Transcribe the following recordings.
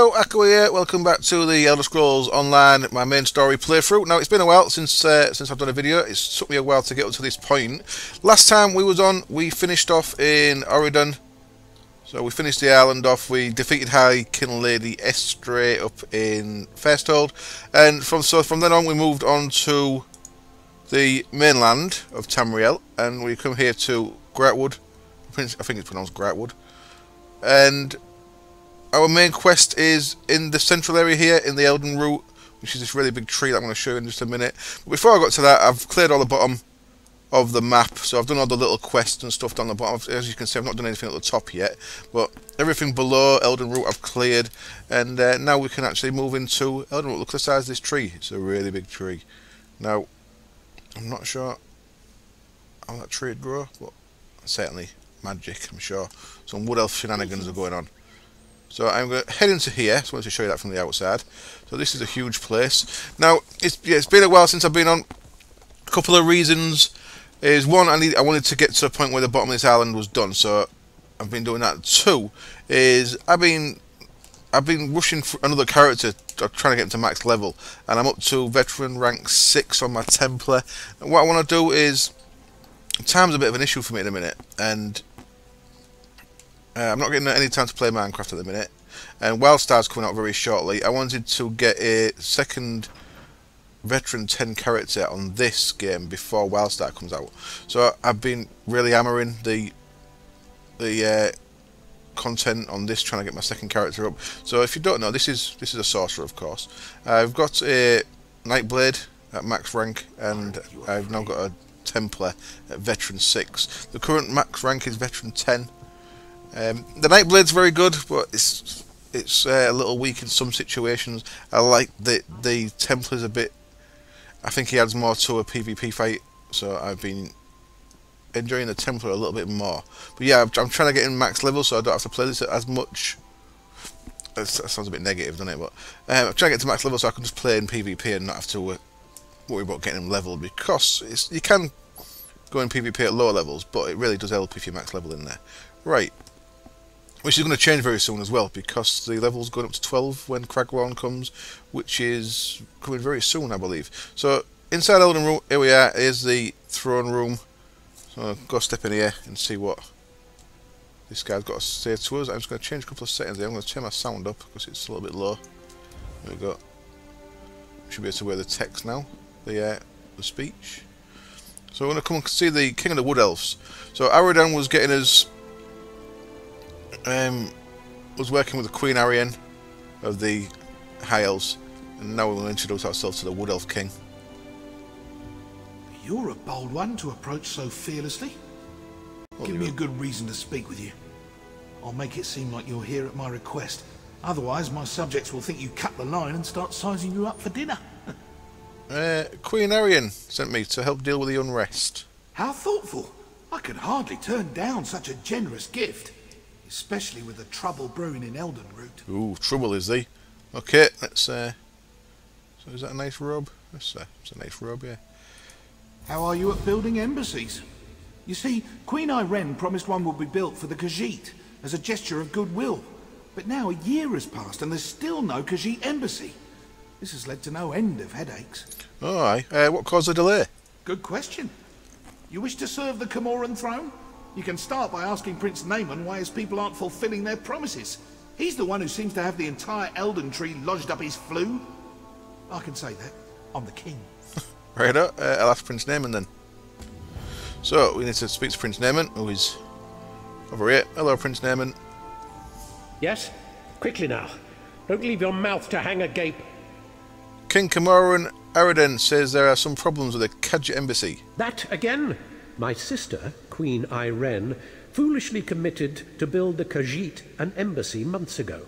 Hello, Akko here. Welcome back to the Elder Scrolls Online, my main story playthrough. Now, it's been a while since I've done a video. It's took me a while to get up to this point. Last time we was on, we finished off in Orrery. So we finished the island off. We defeated High King Lady Estray up in Fairstold, and from then on we moved on to the mainland of Tamriel, and we come here to Grahtwood. I think it's pronounced Grahtwood, and our main quest is in the central area here in the Elden Root, which is this really big tree that I'm going to show you in just a minute. But before I got to that, I've cleared all the bottom of the map, so I've done all the little quests and stuff down the bottom. As you can see, I've not done anything at the top yet, but everything below Elden Root I've cleared, and now we can actually move into Elden Root. Look at the size of this tree. It's a really big tree. Now, I'm not sure how that tree would grow, but certainly magic, I'm sure. Some wood elf shenanigans are going on. So I'm going to head into here. So I wanted to show you that from the outside. So this is a huge place. Now, it's been a while since I've been on. A couple of reasons is one, I wanted to get to a point where the bottom of this island was done, so I've been doing that. Two is I've been rushing for another character, trying to get him to max level, and I'm up to veteran rank 6 on my Templar. And what I want to do is, time's a bit of an issue for me in a minute, and I'm not getting any time to play Minecraft at the minute, and Wildstar's coming out very shortly. I wanted to get a second veteran 10 character on this game before Wildstar comes out, so I've been really hammering the content on this, trying to get my second character up. So if you don't know, this is a sorcerer, of course. I've got a Nightblade at max rank, and I've now got a Templar at veteran 6. The current max rank is veteran 10. The Nightblade's very good, but it's a little weak in some situations. I like the Templar's a bit. I think he adds more to a PvP fight, so I've been enjoying the Templar a little bit more. But yeah, I'm trying to get in max level, so I don't have to play this as much. That sounds a bit negative, doesn't it? But I'm trying to get to max level so I can just play in PvP and not have to worry about getting him leveled, because you can go in PvP at lower levels, but it really does help if you max level in there. Right. Which is going to change very soon as well, because the level's going up to 12 when Grahtwood comes, which is coming very soon, I believe. So, inside Elden Root, here we are, here's the throne room. So, I'll go step in here and see what this guy's got to say to us. I'm just going to change a couple of settings here. I'm going to turn my sound up, because it's a little bit low. There we go. Should be able to hear the text now, the speech. So, we're going to come and see the King of the Wood Elves. So, Aradan was getting us... was working with the Queen Arian of the High Elves, and now we will introduce ourselves to the Wood Elf King. You're a bold one to approach so fearlessly. Give me a good reason to speak with you. I'll make it seem like you're here at my request. Otherwise, my subjects will think you cut the line and start sizing you up for dinner. Queen Arian sent me to help deal with the unrest. How thoughtful. I could hardly turn down such a generous gift. Especially with the trouble brewing in Elden Root. Ooh, trouble is he? Okay, let's so is that a nice robe? It's a nice robe, yeah. How are you at building embassies? You see, Queen Irene promised one would be built for the Khajiit as a gesture of goodwill. But now a year has passed and there's still no Khajiit embassy. This has led to no end of headaches. Oh, aye. What caused the delay? Good question. You wish to serve the Camoran throne? You can start by asking Prince Naaman why his people aren't fulfilling their promises. He's the one who seems to have the entire Elden Tree lodged up his flue. I can say that. I'm the king. Right up. I'll ask Prince Naaman then. So, we need to speak to Prince Naaman, who is over here. Hello, Prince Naaman. Yes? Quickly now. Don't leave your mouth to hang agape. King Camoran Aradan says there are some problems with the Khajiit embassy. That again? My sister, Queen Irene, foolishly committed to build the Khajiit an embassy months ago.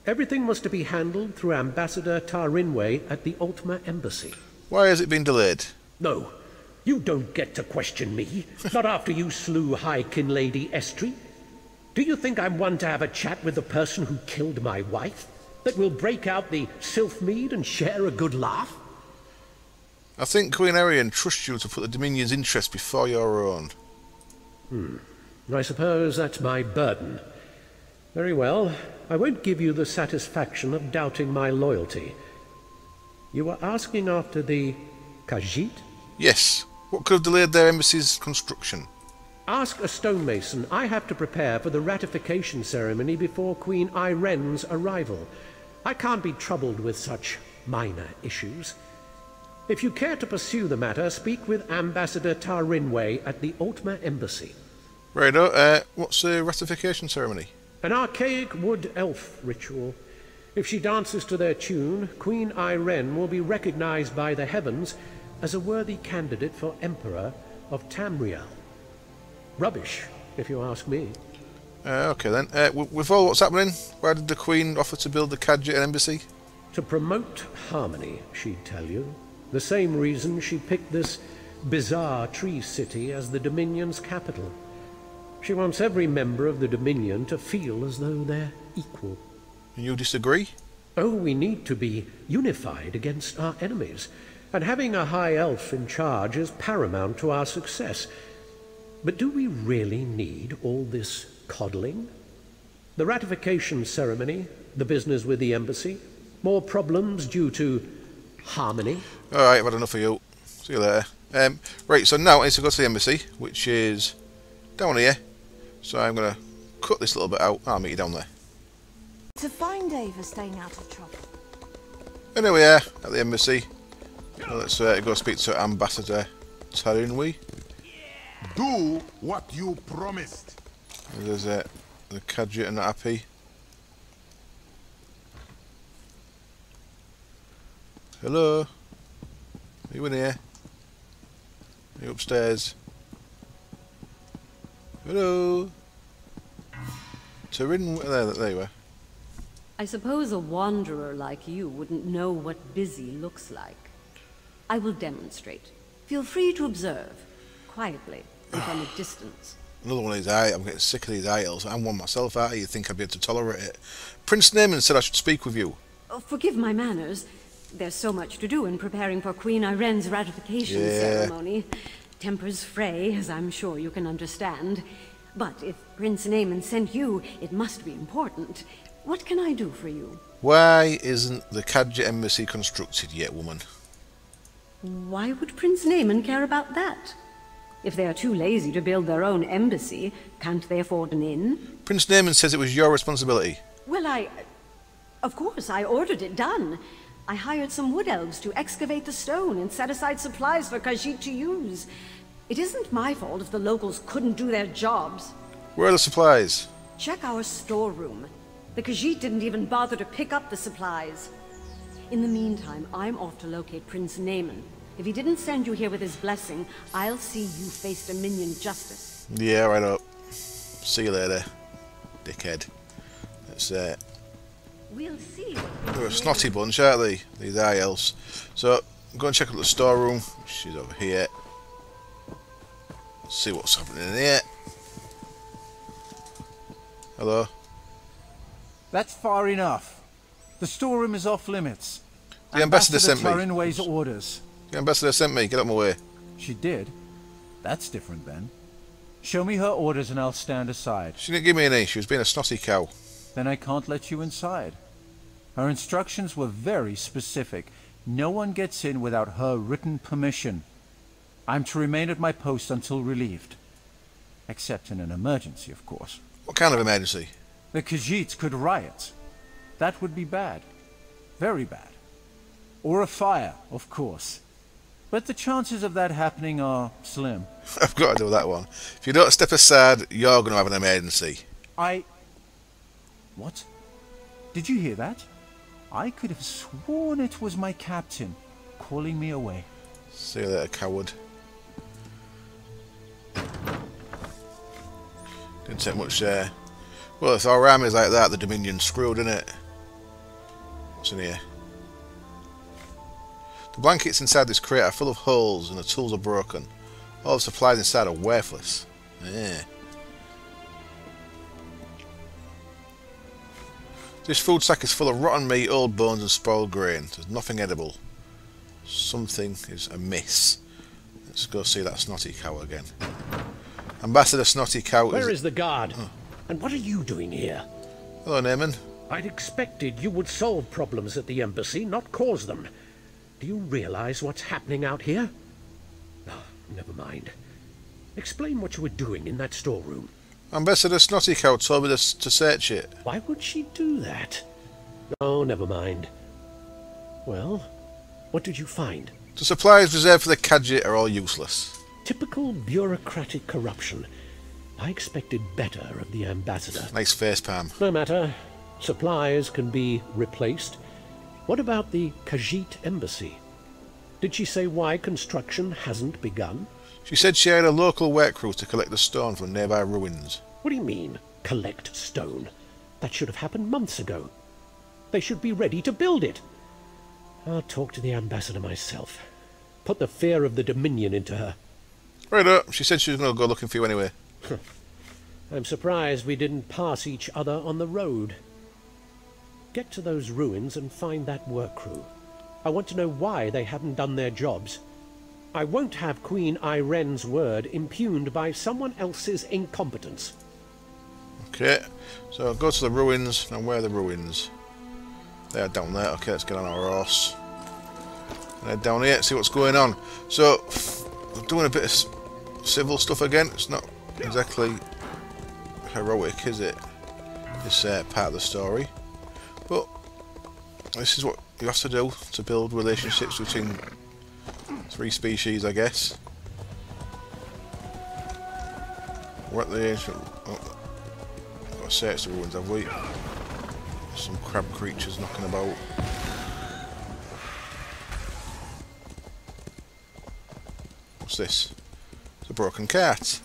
Everything was to be handled through Ambassador Tarinwe at the Ultima Embassy. Why has it been delayed? No, you don't get to question me. Not after you slew High King Lady Estray. Do you think I'm one to have a chat with the person who killed my wife? That will break out the Sylphmead and share a good laugh? I think Queen Arian trusts you to put the Dominion's interest before your own. I suppose that's my burden. Very well. I won't give you the satisfaction of doubting my loyalty. You were asking after the Khajiit? Yes. What could have delayed their embassy's construction? Ask a stonemason. I have to prepare for the ratification ceremony before Queen Iren's arrival. I can't be troubled with such minor issues. If you care to pursue the matter, speak with Ambassador Tarinway at the Altmer Embassy. Righto, what's the ratification ceremony? An archaic wood elf ritual. If she dances to their tune, Queen Iren will be recognized by the heavens as a worthy candidate for Emperor of Tamriel. Rubbish, if you ask me. Okay then. With all what's happening, why did the Queen offer to build the Khajiit embassy? To promote harmony, she'd tell you. The same reason she picked this bizarre tree city as the Dominion's capital. She wants every member of the Dominion to feel as though they're equal. And you disagree? Oh, we need to be unified against our enemies, and having a high elf in charge is paramount to our success. But do we really need all this coddling? The ratification ceremony, the business with the embassy, more problems due to harmony. Alright, I've had enough of you. See you later. Right, so now I need to go to the embassy, which is down here. So I'm going to cut this little bit out. I'll meet you down there. It's a fine day for staying out of trouble. And here we are at the embassy. So let's go speak to Ambassador Tarinway. Do what you promised. There's the Khajiit are not happy. Hello? Are you in here? Are you upstairs? Hello? There you are. I suppose a wanderer like you wouldn't know what busy looks like. I will demonstrate. Feel free to observe, quietly, and from a distance. Another one of these I'm getting sick of these idols. I'm one myself, you think I'd be able to tolerate it. Prince Naaman said I should speak with you. Oh, forgive my manners. There's so much to do in preparing for Queen Iren's ratification ceremony. Tempers fray, as I'm sure you can understand. But if Prince Naaman sent you, it must be important. What can I do for you? Why isn't the Khajiit embassy constructed yet, woman? Why would Prince Naaman care about that? If they are too lazy to build their own embassy, can't they afford an inn? Prince Naaman says it was your responsibility. Well, of course, I ordered it done. I hired some wood elves to excavate the stone and set aside supplies for Khajiit to use. It isn't my fault if the locals couldn't do their jobs. Where are the supplies? Check our storeroom. The Khajiit didn't even bother to pick up the supplies. In the meantime, I'm off to locate Prince Naaman. If he didn't send you here with his blessing, I'll see you face Dominion justice. Yeah, right up. See you later, dickhead. Let's We'll see. they're a snotty bunch, aren't they? These high elves. So go and check out the storeroom. She's over here. See what's happening in here. Hello. That's far enough. The storeroom is off limits. The ambassador sent me. Tarinway's orders. The ambassador sent me. Get out of my way. She did? That's different then. Show me her orders and I'll stand aside. She didn't give me any. She was being a snotty cow. Then I can't let you inside. Her instructions were very specific. No one gets in without her written permission. I'm to remain at my post until relieved. Except in an emergency, of course. What kind of emergency? The Khajiits could riot. That would be bad. Very bad. Or a fire, of course. But the chances of that happening are slim. I've got to do that one. If you don't step aside, you're going to have an emergency. What? Did you hear that? I could have sworn it was my captain calling me away. See you later, coward. Didn't take much there. Well, if our army's like that, the Dominion's screwed, innit? What's in here? The blankets inside this crate are full of holes and the tools are broken. All the supplies inside are worthless. Yeah. This food sack is full of rotten meat, old bones and spoiled grain. There's nothing edible. Something is amiss. Let's go see that snotty cow again. Ambassador Snotty Cow Where is the guard? Oh. And what are you doing here? Hello, Naaman. I'd expected you would solve problems at the embassy, not cause them. Do you realize what's happening out here? Oh, never mind. Explain what you were doing in that storeroom. Ambassador Snotty Cow told me to search it. Why would she do that? Oh, never mind. Well, what did you find? The supplies reserved for the Kadjit are all useless. Typical bureaucratic corruption. I expected better of the ambassador. Nice face palm. No matter. Supplies can be replaced. What about the Khajiit embassy? Did she say why construction hasn't begun? She said she had a local work crew to collect the stone from nearby ruins. What do you mean, collect stone? That should have happened months ago. They should be ready to build it. I'll talk to the ambassador myself. Put the fear of the Dominion into her. Right up. She said she was going to go looking for you anyway. I'm surprised we didn't pass each other on the road. Get to those ruins and find that work crew. I want to know why they haven't done their jobs. I won't have Queen Iren's word impugned by someone else's incompetence. Okay, so I'll go to the ruins. Now where are the ruins? They are down there. Okay, let's get on our horse. And head down here, see what's going on. So, we're doing a bit of civil stuff again. It's not exactly heroic, is it? This part of the story. But, this is what you have to do to build relationships between three species, I guess. We're at the ancient... Oh, I've got to search the ruins, have we? Some crab creatures knocking about. What's this? It's a broken cart.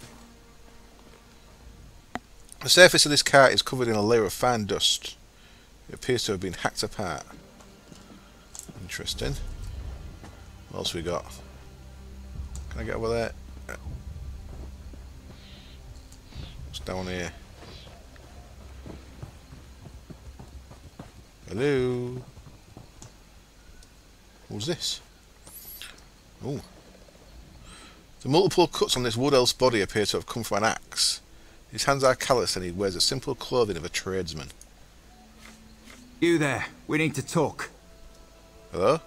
The surface of this cart is covered in a layer of fine dust. It appears to have been hacked apart. Interesting. What else we got? Can I get over there? What's down here? Hello? What's this? Oh. The multiple cuts on this wood elf's body appear to have come from an axe. His hands are callous and he wears the simple clothing of a tradesman. You there, we need to talk. Hello?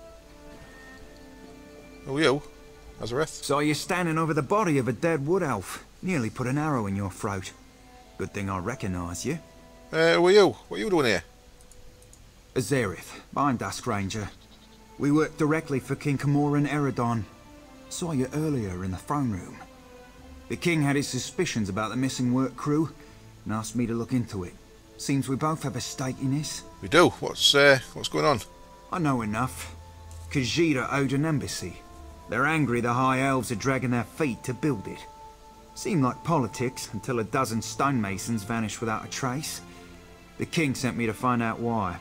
Who are you? Azareth? Saw you standing over the body of a dead wood elf. Nearly put an arrow in your throat. Good thing I recognise you. Who are you? What are you doing here? Azareth, I'm Dusk Ranger. We work directly for King Camoran Eredon. Saw you earlier in the throne room. The king had his suspicions about the missing work crew and asked me to look into it. Seems we both have a stake in this. We do. What's going on? I know enough. Khajiit are owed an embassy. They're angry the High Elves are dragging their feet to build it. Seemed like politics until a dozen stonemasons vanished without a trace. The king sent me to find out why.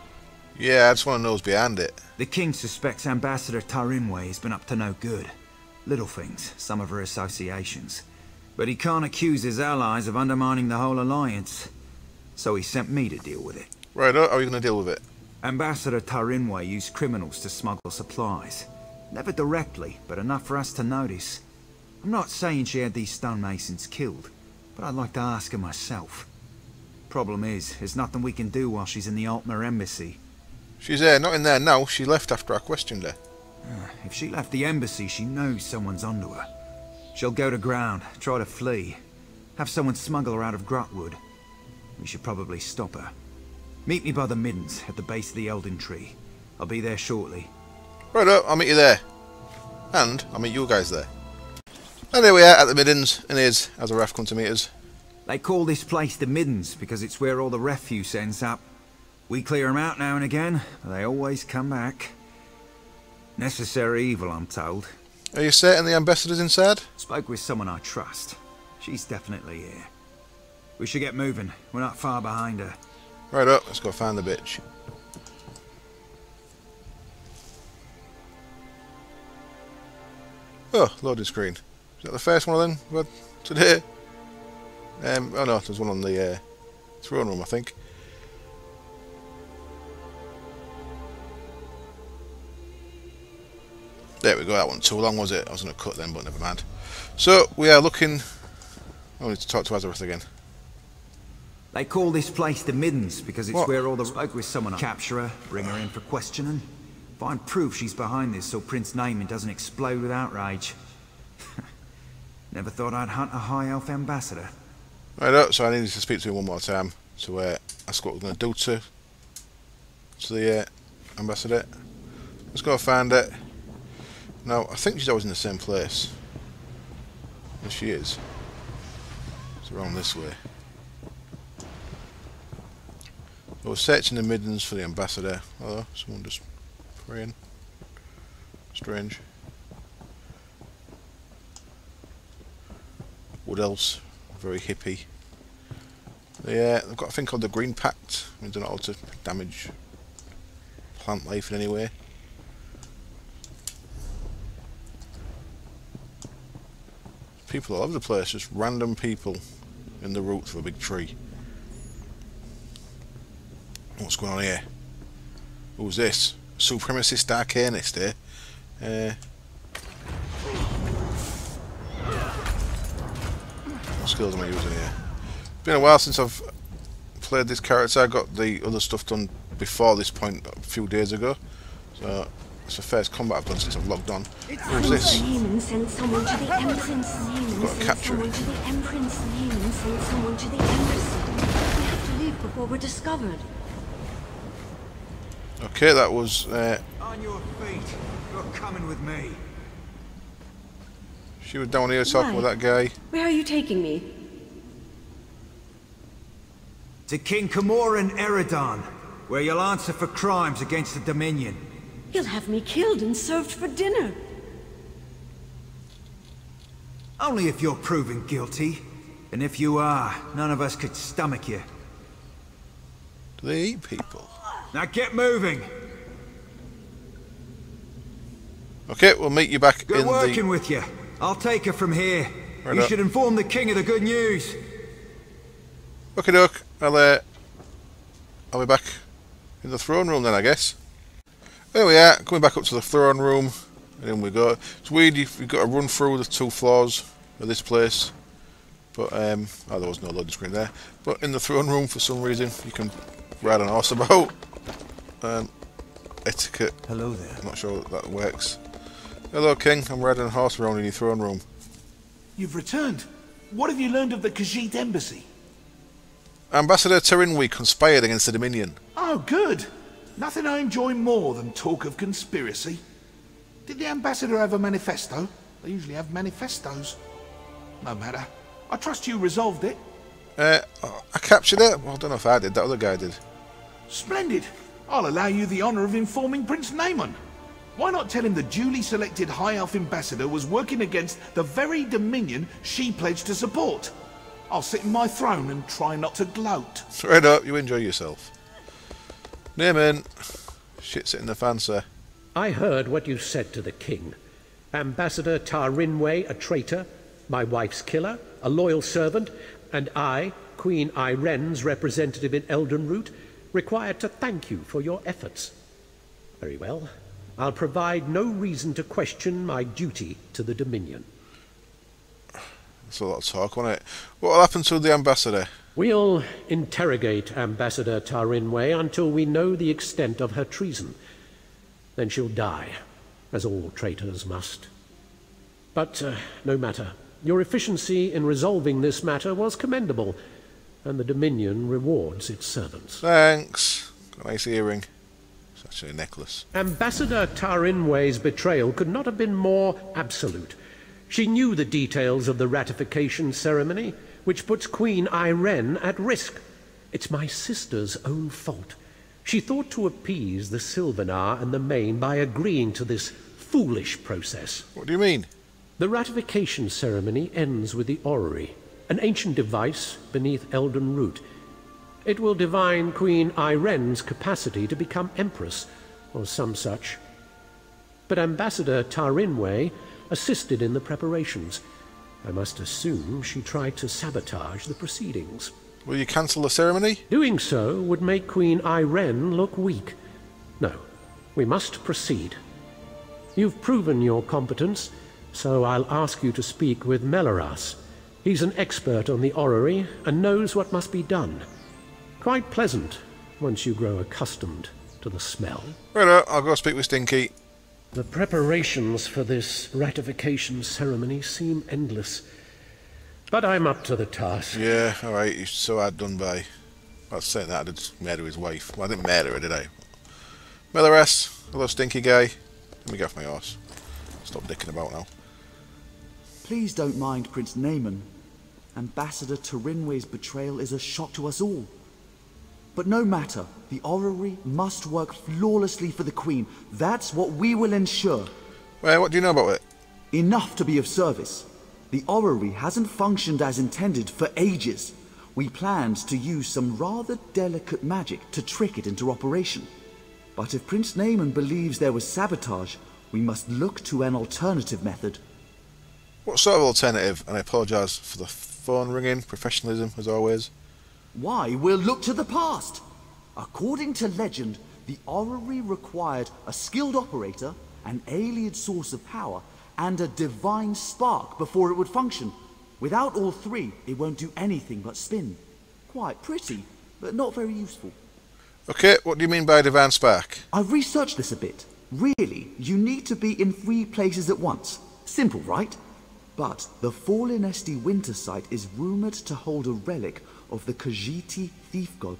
Yeah, I just want to know who's behind it. The king suspects Ambassador Tarinwe has been up to no good. Little things, some of her associations. But he can't accuse his allies of undermining the whole alliance. So he sent me to deal with it. Right, how are you going to deal with it? Ambassador Tarinwe used criminals to smuggle supplies. Never directly, but enough for us to notice. I'm not saying she had these stonemasons killed, but I'd like to ask her myself. Problem is, there's nothing we can do while she's in the Altmer embassy. She's not in there now. She left after I questioned her. If she left the embassy, she knows someone's onto her. She'll go to ground, try to flee. Have someone smuggle her out of Grahtwood. We should probably stop her. Meet me by the middens at the base of the Elden Tree. I'll be there shortly. Right up, I'll meet you there. And I'll meet you guys there. And there we are at the middens, and here's Azareth come to meet us. They call this place the middens because it's where all the refuse ends up. We clear them out now and again, but they always come back. Necessary evil, I'm told. Are you certain the ambassador's inside? Spoke with someone I trust. She's definitely here. We should get moving. We're not far behind her. Right up, let's go find the bitch. Oh, loading screen. Is that the first one of them we've had today? Oh no, there's one on the throne room, I think. There we go, that wasn't too long, was it? I was going to cut them, but never mind. So, we are looking... I need to talk to Azareth again. They call this place the Middens because it's What? where all the spoke with someone. Capture her, bring her in for questioning. Find proof she's behind this so Prince Naaman doesn't explode with outrage. Never thought I'd hunt a High Elf ambassador. Right up, so I needed to speak to him one more time to ask what we're going to do to the ambassador. Let's go find it. Now, I think she's always in the same place. Yes, she is. It's around this way. So we're searching the Middens for the ambassador. Hello, someone just praying. Strange. What else? Very hippie. They've got a thing called the Green Pact. It means they're not allowed to damage plant life in any way. People all over the place, just random people in the roots of a big tree. What's going on here? Who's this? Supremacist Arcanist, eh? What skills am I using here? Been a while since I've played this character. I got the other stuff done before this point a few days ago. So it's the first combat I've done since I've logged on. Who's this? Naaman sent someone to the Empress. Got to capture it. Empress Naaman sent someone to the Empress. We have to leave before we're discovered. Okay, that was On your feet. You're coming with me. she was down here talking with that guy. Where are you taking me? To King Camoran Eredon, where you'll answer for crimes against the Dominion. He'll have me killed and served for dinner. Only if you're proven guilty. And if you are, none of us could stomach you. Do they eat people? Now get moving. Okay, we'll meet you back Good in working the... with you. I'll take her from here. Right You up. should inform the king of the good news. Okay, doke. I'll be back in the throne room then, I guess. There we are, coming back up to the throne room, and in we go. It's weird you've got to run through the 2 floors of this place, but there was no loading screen there. But in the throne room, for some reason, you can ride an horse about. Etiquette. Hello there. I'm not sure that works. Hello, King. I'm riding a horse around in your throne room. You've returned. What have you learned of the Khajiit embassy? Ambassador Tarinwi conspired against the Dominion. Oh, good. Nothing I enjoy more than talk of conspiracy. Did the ambassador have a manifesto? They usually have manifestos. No matter. I trust you resolved it. I captured it. Well, I don't know if I did. That other guy did. Splendid. I'll allow you the honour of informing Prince Naaman. Why not tell him the duly selected High Elf ambassador was working against the very Dominion she pledged to support? I'll sit in my throne and try not to gloat. Straight up, you enjoy yourself. Naaman. Shit's in the fan, sir. I heard what you said to the king. Ambassador Tarinwe, a traitor, my wife's killer, a loyal servant, and I, Queen Iren's representative in Eldenroot, required to thank you for your efforts. Very well. I'll provide no reason to question my duty to the Dominion. That's a lot of talk, wasn't it? What'll happen to the ambassador? We'll interrogate Ambassador Tarinwe until we know the extent of her treason. Then she'll die, as all traitors must. But no matter. Your efficiency in resolving this matter was commendable, and the Dominion rewards its servants. Thanks. Got a nice earring. It's actually a necklace. Ambassador Tarinwe's betrayal could not have been more absolute. She knew the details of the ratification ceremony, which puts Queen Iren at risk. It's my sister's own fault. She thought to appease the Sylvanar and the Main by agreeing to this foolish process. What do you mean? The ratification ceremony ends with the Orrery, an ancient device beneath Eldenroot. It will divine Queen Iren's capacity to become Empress, or some such. But Ambassador Tarinwe assisted in the preparations. I must assume she tried to sabotage the proceedings. Will you cancel the ceremony? Doing so would make Queen Iren look weak. No, we must proceed. You've proven your competence, so I'll ask you to speak with Melaras. He's an expert on the Orrery and knows what must be done. Quite pleasant, once you grow accustomed to the smell. Right, I'll go speak with Stinky. The preparations for this ratification ceremony seem endless, but I'm up to the task. Yeah, alright, he's so hard done by. I was saying that, I did murder his wife. Well, I didn't murder her, did I? Melores, hello Stinky guy. Let me get off my horse. Stop dicking about now. Please don't mind Prince Naaman. Ambassador Turinwe's betrayal is a shock to us all. But no matter, the Orrery must work flawlessly for the Queen. That's what we will ensure. Well, what do you know about it? Enough to be of service. The Orrery hasn't functioned as intended for ages. We planned to use some rather delicate magic to trick it into operation. But if Prince Naaman believes there was sabotage, we must look to an alternative method. What sort of alternative? And I apologise for the phone ringing. Professionalism, as always. Why, we'll look to the past. According to legend, the Orrery required a skilled operator, an alien source of power, and a divine spark before it would function. Without all three, it won't do anything but spin. Quite pretty, but not very useful. Okay, what do you mean by divine spark? I've researched this a bit. Really, you need to be in 3 places at once. Simple, right? But the Fallen Esti winter site is rumoured to hold a relic of the Khajiiti thief god.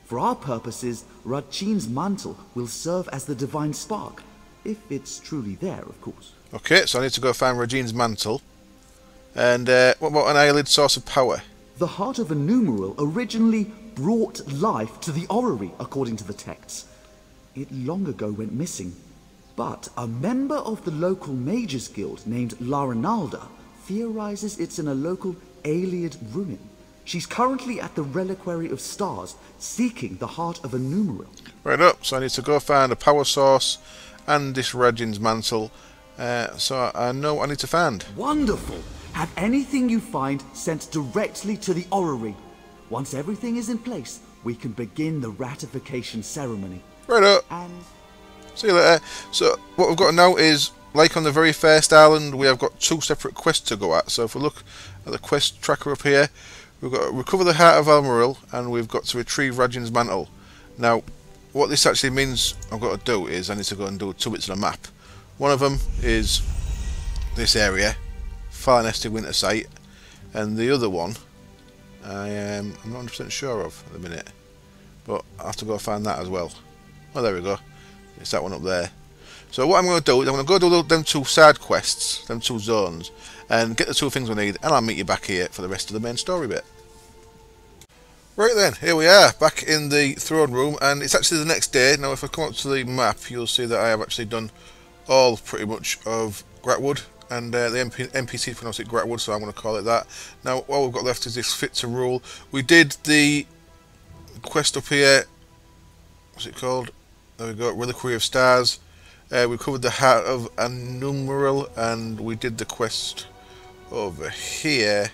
For our purposes, Radchin's mantle will serve as the divine spark. If it's truly there, of course. Okay, so I need to go find Regine's mantle. And what about an eyelid source of power? The heart of a numeral originally brought life to the Orrery, according to the texts. It long ago went missing. But a member of the local mages guild named Larinalda theorizes it's in a local Aeliad ruin. She's currently at the Reliquary of Stars, seeking the heart of a numeral. Right up, so I need to go find a power source and this Regine's mantle. So I know what I need to find. Wonderful! Have anything you find sent directly to the Orrery. Once everything is in place, we can begin the ratification ceremony. Right up. And see you later. So what we've got now is, like on the very first island, we have got 2 separate quests to go at. So if we look at the quest tracker up here, we've got to recover the heart of Almiril, and we've got to retrieve Regine's mantle. Now, what this actually means I've got to do is I need to go and do 2 bits of the map. One of them is this area, Fallen Esti winter site, and the other one I'm not 100% sure of at the minute, but I'll have to go find that as well. Oh, there we go. It's that one up there. So what I'm going to do is I'm going to go do them 2 side quests, them 2 zones, and get the 2 things we need, and I'll meet you back here for the rest of the main story bit. Right then, here we are, back in the throne room, and it's actually the next day. Now if I come up to the map, you'll see that I have actually done all pretty much of Grahtwood, and the NPC pronounce it Grahtwood, so I'm going to call it that. Now all we've got left is this fit to rule. We did the quest up here, what's it called? There we go, Reliquary of Stars. We covered the heart of a numeral, and we did the quest over here.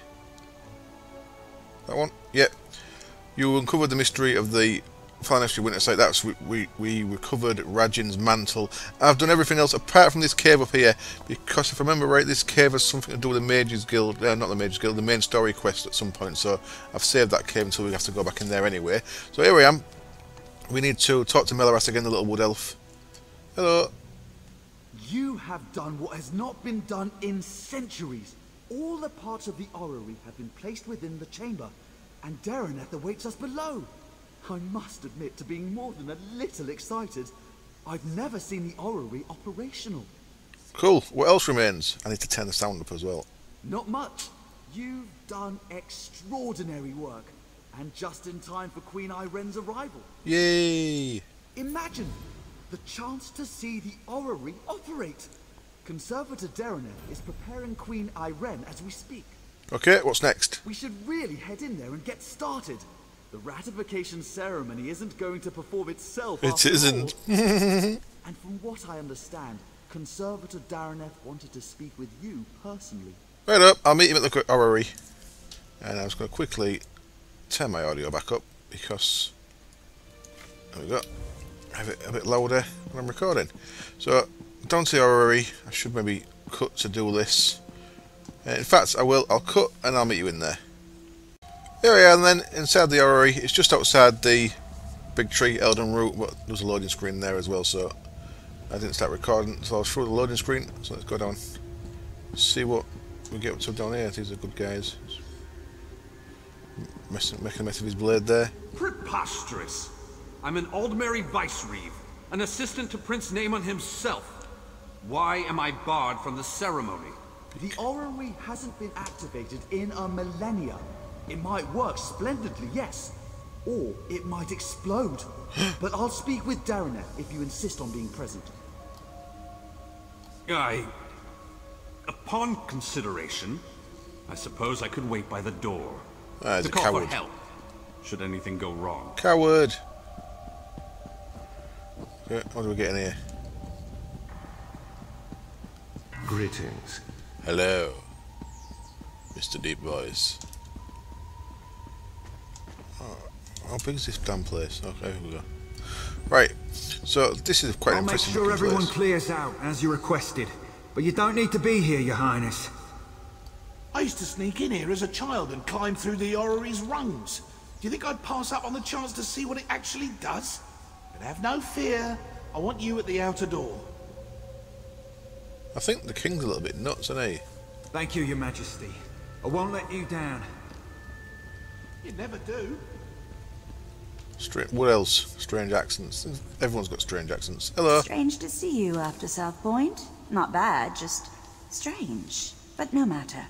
That one? Yep. You uncovered the mystery of the Fallen Esti winter site. That's we recovered Regine's mantle. I've done everything else apart from this cave up here, because if I remember right, this cave has something to do with the Mages Guild. Not the Mages Guild, the main story quest at some point. So I've saved that cave until we have to go back in there anyway. So here I am. We need to talk to Melores again, the little wood elf. Hello. you have done what has not been done in centuries. All the parts of the Orrery have been placed within the chamber, and Dareneth awaits us below. I must admit to being more than a little excited. I've never seen the Orrery operational. Cool. What else remains? I need to turn the sound up as well. Not much. You've done extraordinary work, and just in time for Queen Iren's arrival. Yay! Imagine the chance to see the Orrery operate. Conservator Dareneth is preparing Queen Iren as we speak. Okay, what's next? We should really head in there and get started. The ratification ceremony isn't going to perform itself. It isn't. And from what I understand, Conservator Dareneth wanted to speak with you personally. Right up, I'll meet him at the Orrery. And I was going to quickly turn my audio back up because there we go. Have it a bit louder when I'm recording. So down to the Orrery. I should maybe cut to do this. In fact, I will. I'll cut and I'll meet you in there. Here we are, and then inside the orrery, it's just outside the big tree, Elden Root, but there's a loading screen there as well, so I didn't start recording, so I was through the loading screen, so let's go down, see what we get up to down here. These are good guys. Making a mess of his blade there. Preposterous! I'm an Aldmeri Vicereeve, an assistant to Prince Naemon himself. Why am I barred from the ceremony? The orrery hasn't been activated in a millennia. It might work splendidly, yes. Or it might explode. But I'll speak with Darreneth if you insist on being present. Upon consideration, I suppose I could wait by the door. Ah, to a call coward. for help, should anything go wrong. Coward! Yeah, what do we get in here? Greetings. Hello, Mr. Deep Voice. Oh, how big is this damn place? Okay, here we go. Right, so this is quite I'll make impressive. sure everyone place. clears out, as you requested. But you don't need to be here, Your Highness. I used to sneak in here as a child and climb through the orrery's rungs. Do you think I'd pass up on the chance to see what it actually does? But have no fear. I want you at the outer door. I think the king's a little bit nuts, isn't he? Thank you, Your Majesty. I won't let you down. You never do. What else? Strange accents. Everyone's got strange accents. Hello. Strange to see you after South Point. Not bad, just strange. But no matter.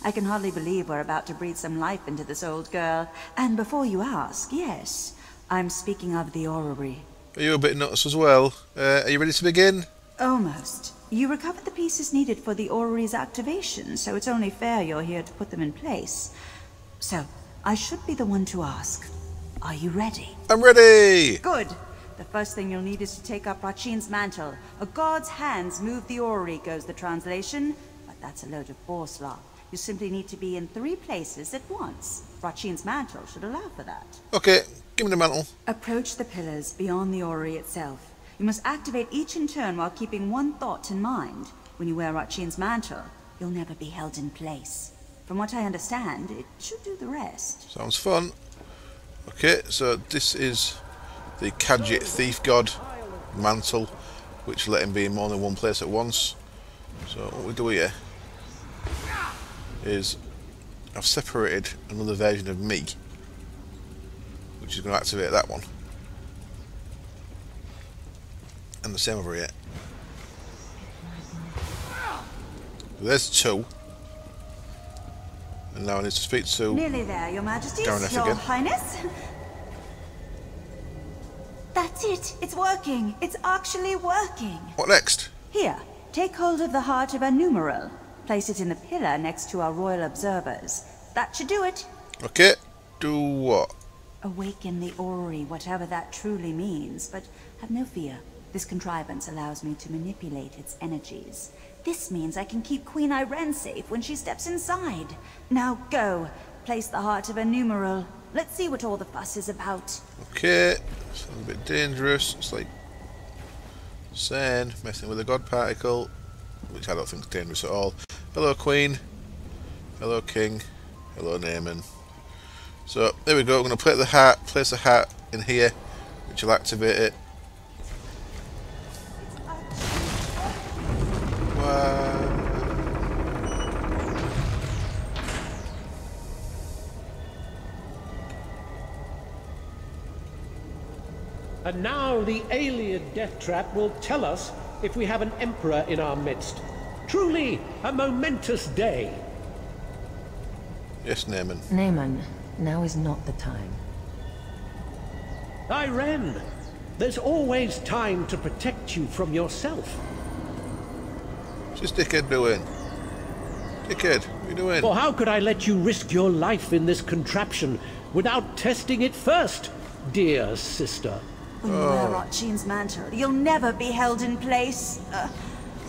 I can hardly believe we're about to breathe some life into this old girl. And before you ask, yes, I'm speaking of the orrery. Are you a bit nuts as well? Are you ready to begin? Almost. You recovered the pieces needed for the orrery's activation, so it's only fair you're here to put them in place. So, I should be the one to ask. Are you ready? I'm ready! Good. The first thing you'll need is to take up Rachin's mantle. A god's hands move the orrery, goes the translation. But that's a load of bore slop. You simply need to be in 3 places at once. Rachin's mantle should allow for that. Okay, give me the mantle. Approach the pillars beyond the orrery itself. You must activate each in turn while keeping one thought in mind. When you wear Rachin's mantle, you'll never be held in place. From what I understand, it should do the rest. Sounds fun. Okay, so this is the Khajiit Thief God mantle, which let him be in more than one place at once. So what we do here is I've separated another version of me, which is going to activate that one. And the same over here. There's 2. And now I need to speak to Nearly there, Your Majesty. Darreneth Your again. Highness. That's it. It's working. It's actually working. What next? Here, take hold of the heart of a numeral. Place it in the pillar next to our royal observers. That should do it. Okay, do what? Awaken the orrery, whatever that truly means. But have no fear. This contrivance allows me to manipulate its energies. This means I can keep Queen Irene safe when she steps inside. Now go. Place the heart of a numeral. Let's see what all the fuss is about. Okay, sounds a bit dangerous. It's like saying messing with a god particle, which I don't think is dangerous at all. Hello, Queen. Hello, King. Hello, Naemon. So there we go. I'm going to place the hat in here, which will activate it. And now the alien death trap will tell us if we have an emperor in our midst. Truly a momentous day. Yes, Naemon. Naemon, now is not the time. Irene, there's always time to protect you from yourself. What's this dickhead doing? Dickhead, what are you doing? Or how could I let you risk your life in this contraption without testing it first, dear sister? When you wear Rachin's mantle, you'll never be held in place. I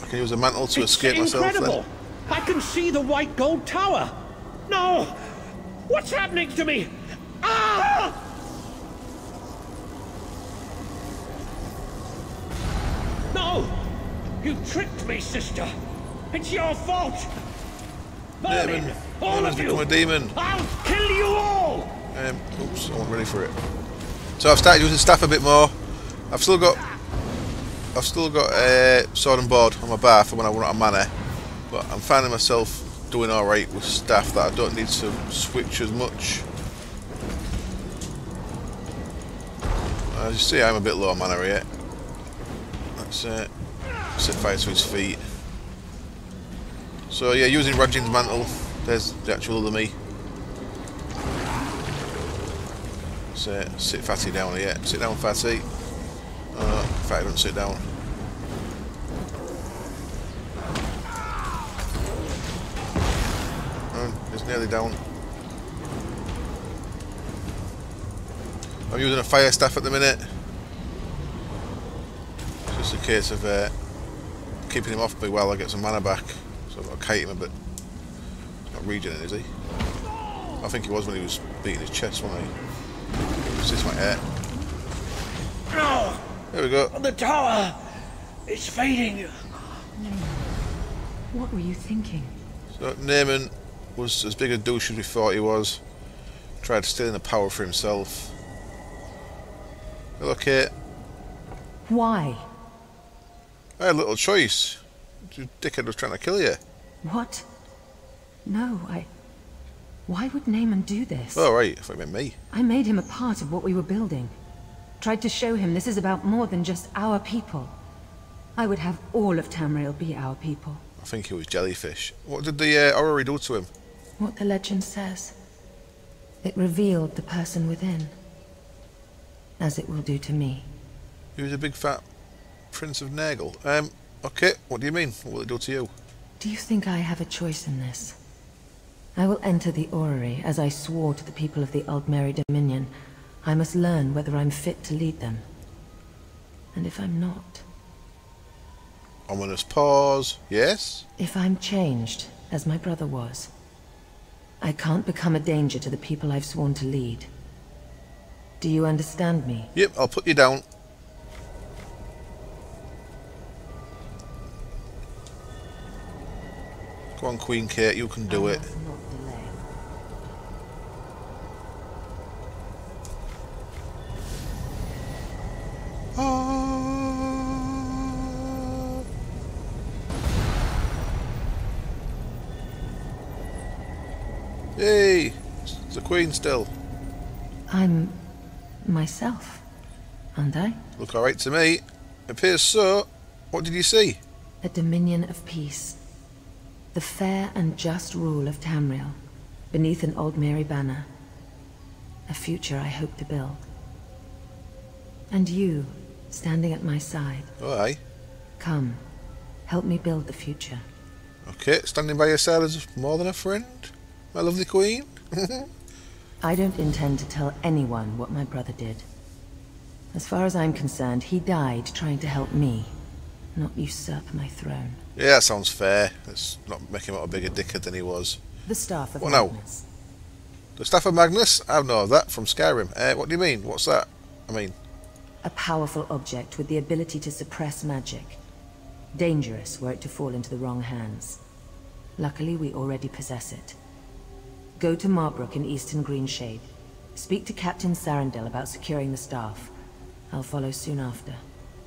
can use a mantle to It's escape myself incredible. then. I can see the white gold tower. No! What's happening to me? Ah! No! You tricked me, sister. It's your fault. Merlin, All Nemon's of you! become a demon. I'll kill you all! Oops, I wasn't ready for it. So I've started using staff a bit more. I've still got sword and board on my bar for when I run out of mana, but I'm finding myself doing alright with staff that I don't need to switch as much. As you see, I'm a bit low on mana here. That's it. Set fire to his feet. So yeah, using Rajin's mantle. There's the actual other me. So sit Fatty down here. Sit down, Fatty. Fatty don't sit down. It's nearly down. I'm using a fire staff at the minute. Just a case of keeping him off me while I get some mana back. So I've got to kite him a bit. He's not regening, is he? I think he was when he was beating his chest, wasn't he? This is my hair. No! There we go. The tower! It's fading! What were you thinking? So Naaman was as big a douche as we thought he was. Tried stealing the power for himself. Hello, Kate. Why? I had a little choice. Your dickhead was trying to kill you. What? No, Why would Naaman do this? Oh, right. I thought you meant me. I made him a part of what we were building. Tried to show him this is about more than just our people. I would have all of Tamriel be our people. I think he was jellyfish. What did the Orrery do to him? What the legend says. It revealed the person within. As it will do to me. He was a big fat Prince of Nagel. Okay, what do you mean? What will it do to you? Do you think I have a choice in this? I will enter the Orrery, as I swore to the people of the Aldmeri Dominion. I must learn whether I'm fit to lead them. And if I'm not... Ominous pause. Yes? If I'm changed, as my brother was, I can't become a danger to the people I've sworn to lead. Do you understand me? Yep, I'll put you down. Go on, Queen Kate, you can do it. Yay! It's the Queen still. I'm... myself, aren't I? Look alright to me. Appears so. What did you see? A dominion of peace. The fair and just rule of Tamriel, beneath an Aldmeri banner. A future I hope to build. And you, standing at my side. Oh, aye. Come, help me build the future. Okay, standing by your side is more than a friend, my lovely Queen. I don't intend to tell anyone what my brother did. As far as I'm concerned, he died trying to help me, not usurp my throne. Yeah, that sounds fair. Let's not make him out a bigger dickhead than he was. The Staff of Magnus. Magnus. The Staff of Magnus? I know that from Skyrim. What do you mean? What's that? I mean... A powerful object with the ability to suppress magic. Dangerous were it to fall into the wrong hands. Luckily, we already possess it. Go to Marbrook in Eastern Greenshade. Speak to Captain Sarandel about securing the staff. I'll follow soon after.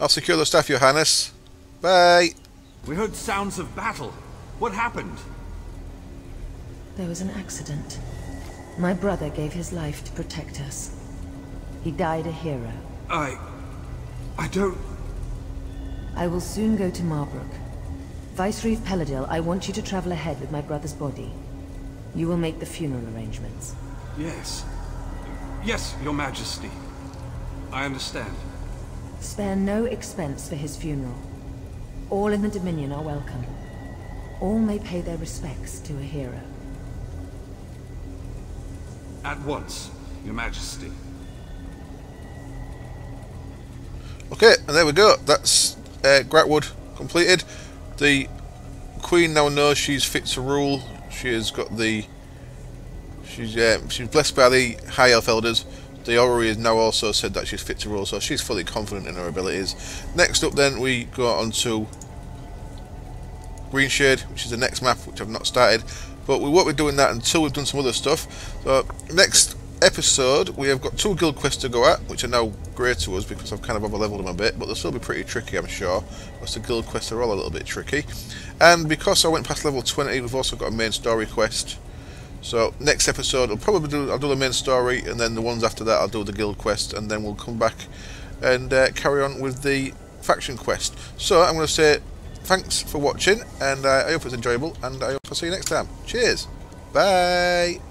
I'll secure the staff, Your Highness. Bye! We heard sounds of battle. What happened? There was an accident. My brother gave his life to protect us. He died a hero. I don't... I will soon go to Marbrook. Vicereeve Peladil, I want you to travel ahead with my brother's body. You will make the funeral arrangements. Yes. Yes, Your Majesty. I understand. Spare no expense for his funeral. All in the Dominion are welcome. All may pay their respects to a hero. At once, Your Majesty. Okay, and there we go. That's Grahtwood completed. The Queen now knows she's fit to rule. She has got the... She's blessed by the High Elf Elders. The Orrery has now also said that she's fit to rule, so she's fully confident in her abilities. Next up then, we go on to Greenshade, which is the next map, which I've not started. but we won't be doing that until we've done some other stuff. So next episode we have got 2 guild quests to go at, which are now great to us because I've kind of over-leveled them a bit, but they'll still be pretty tricky, I'm sure, because the guild quests are all a little bit tricky. And because I went past level 20, we've also got a main story quest. So next episode I'll do the main story, and then the ones after that I'll do the guild quest, and then we'll come back and carry on with the faction quest. So I'm going to say thanks for watching, and I hope it's enjoyable, and I hope I'll see you next time. Cheers, bye.